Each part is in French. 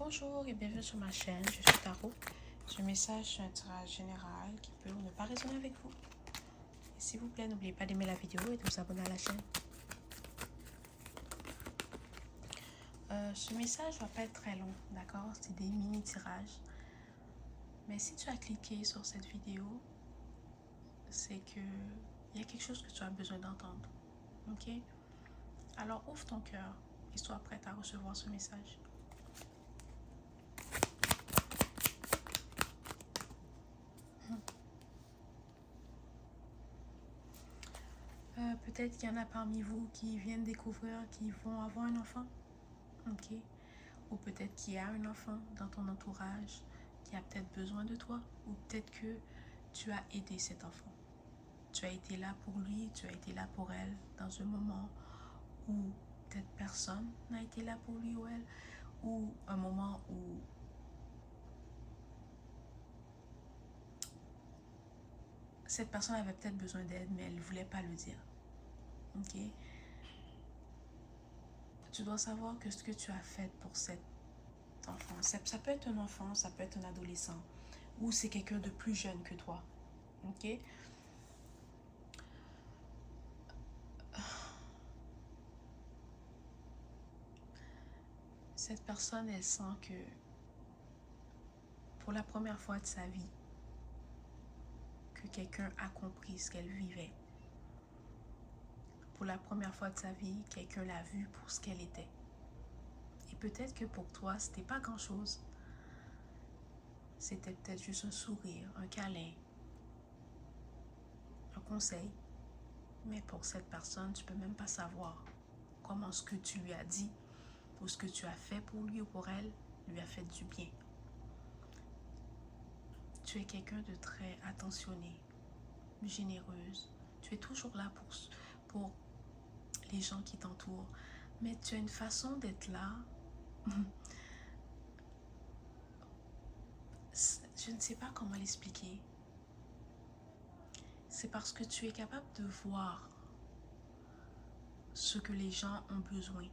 Bonjour et bienvenue sur ma chaîne, je suis Tarot. Ce message est un tirage général qui peut ou ne pas résonner avec vous. Et s'il vous plaît, n'oubliez pas d'aimer la vidéo et de vous abonner à la chaîne. Ce message ne va pas être très long, d'accord? C'est des mini tirages. Mais si tu as cliqué sur cette vidéo, c'est que il y a quelque chose que tu as besoin d'entendre. Ok? Alors ouvre ton cœur et sois prête à recevoir ce message. Peut-être qu'il y en a parmi vous qui viennent découvrir qu'ils vont avoir un enfant. Ok? Ou peut-être qu'il y a un enfant dans ton entourage qui a peut-être besoin de toi. Ou peut-être que tu as aidé cet enfant. Tu as été là pour lui, tu as été là pour elle dans un moment où peut-être personne n'a été là pour lui ou elle. Ou un moment où cette personne avait peut-être besoin d'aide mais elle ne voulait pas le dire. Ok? Tu dois savoir que ce que tu as fait pour cet enfant, ça peut être un enfant, ça peut être un adolescent, ou c'est quelqu'un de plus jeune que toi. Ok? Cette personne, elle sent que pour la première fois de sa vie, que quelqu'un a compris ce qu'elle vivait. Pour la première fois de sa vie, quelqu'un l'a vue pour ce qu'elle était. Et peut-être que pour toi, c'était pas grand-chose. C'était peut-être juste un sourire, un câlin, un conseil. Mais pour cette personne, tu peux même pas savoir comment ce que tu lui as dit ou ce que tu as fait pour lui ou pour elle lui a fait du bien. Tu es quelqu'un de très attentionné, généreuse. Tu es toujours là pour les gens qui t'entourent. Mais tu as une façon d'être là. Je ne sais pas comment l'expliquer. C'est parce que tu es capable de voir ce que les gens ont besoin.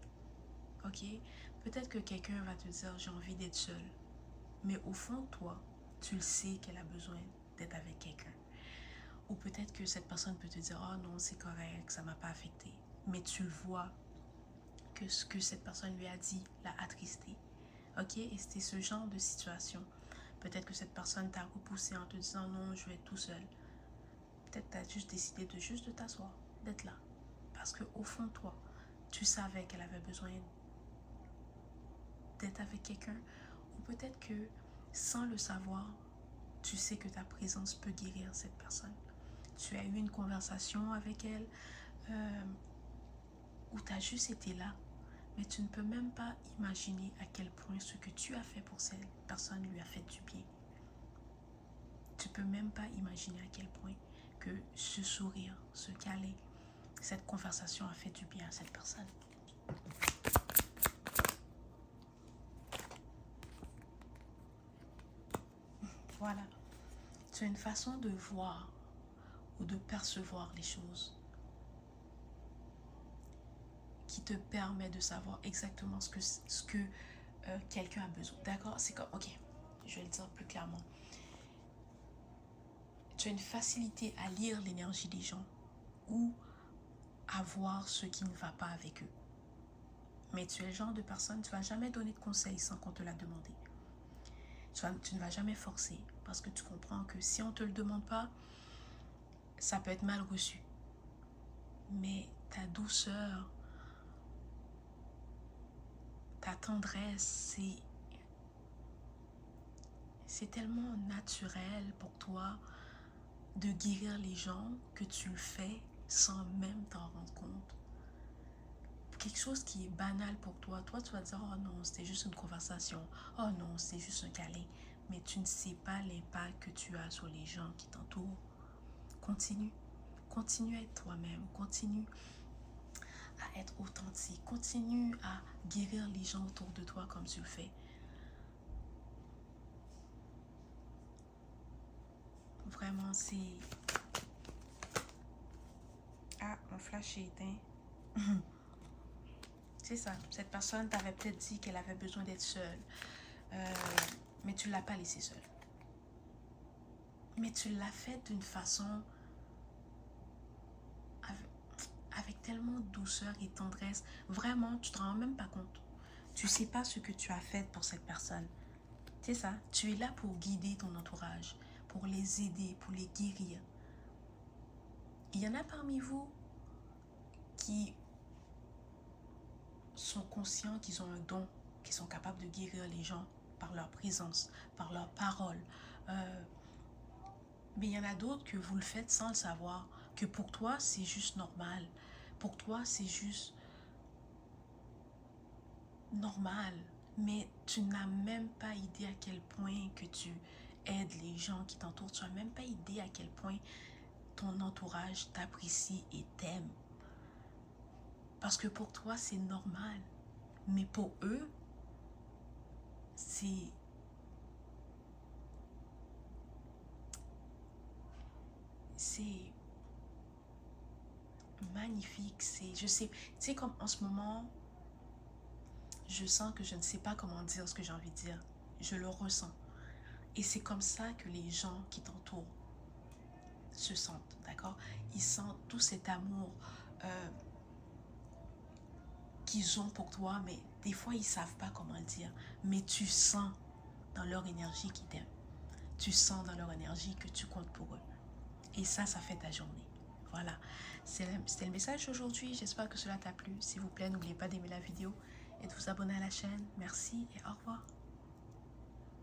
Ok? Peut-être que quelqu'un va te dire j'ai envie d'être seule. Mais au fond de toi, tu le sais qu'elle a besoin d'être avec quelqu'un. Ou peut-être que cette personne peut te dire oh non, c'est correct, ça m'a pas affecté. Mais tu le vois que ce que cette personne lui a dit l'a attristé. Ok? Et c'était ce genre de situation. Peut-être que cette personne t'a repoussé en te disant non, je vais être tout seul. Peut-être que tu as juste décidé de t'asseoir, d'être là. Parce qu'au fond de toi, tu savais qu'elle avait besoin d'être avec quelqu'un. Ou peut-être que sans le savoir, tu sais que ta présence peut guérir cette personne. Tu as eu une conversation avec elle où tu as juste été là. Mais tu ne peux même pas imaginer à quel point ce que tu as fait pour cette personne lui a fait du bien. Tu ne peux même pas imaginer à quel point que ce sourire, ce câlin, cette conversation a fait du bien à cette personne. Voilà. Tu as une façon de voir ou de percevoir les choses qui te permet de savoir exactement ce que quelqu'un a besoin. D'accord? C'est comme, ok, je vais le dire plus clairement. Tu as une facilité à lire l'énergie des gens ou à voir ce qui ne va pas avec eux. Mais tu es le genre de personne, tu ne vas jamais donner de conseils sans qu'on te l'a demandé. Tu ne vas jamais forcer parce que tu comprends que si on ne te le demande pas, ça peut être mal reçu. Mais ta douceur, ta tendresse, c'est tellement naturel pour toi de guérir les gens que tu le fais sans même t'en rendre compte. Quelque chose qui est banal pour toi, tu vas dire oh non, c'était juste une conversation, oh non, c'est juste un câlin, mais tu ne sais pas l'impact que tu as sur les gens qui t'entourent. Continue à être toi-même, continue à être authentique, continue à guérir les gens autour de toi comme tu le fais. Vraiment, c'est... Ah, mon flash est éteint. C'est ça, cette personne t'avait peut-être dit qu'elle avait besoin d'être seule. mais tu ne l'as pas laissé seul. Mais tu l'as fait d'une façon avec tellement de douceur et tendresse. Vraiment, tu ne te rends même pas compte. Tu ne sais pas ce que tu as fait pour cette personne. C'est ça. Tu es là pour guider ton entourage, pour les aider, pour les guérir. Il y en a parmi vous qui sont conscients qu'ils ont un don, qu'ils sont capables de guérir les gens par leur présence, par leurs paroles. Mais il y en a d'autres que vous le faites sans le savoir, que pour toi c'est juste normal. Pour toi c'est juste normal. Mais tu n'as même pas idée à quel point que tu aides les gens qui t'entourent. Tu n'as même pas idée à quel point ton entourage t'apprécie et t'aime. Parce que pour toi c'est normal. Mais pour eux, c'est magnifique. Je sais, tu sais, comme en ce moment, je sens que je ne sais pas comment dire ce que j'ai envie de dire. Je le ressens. Et c'est comme ça que les gens qui t'entourent se sentent, d'accord? Ils sentent tout cet amour qu'ils ont pour toi, mais des fois, ils ne savent pas comment le dire. Mais tu sens dans leur énergie qu'ils t'aiment. Tu sens dans leur énergie que tu comptes pour eux. Et ça fait ta journée. Voilà, c'était le message d'aujourd'hui. J'espère que cela t'a plu. S'il vous plaît, n'oubliez pas d'aimer la vidéo et de vous abonner à la chaîne. Merci et au revoir.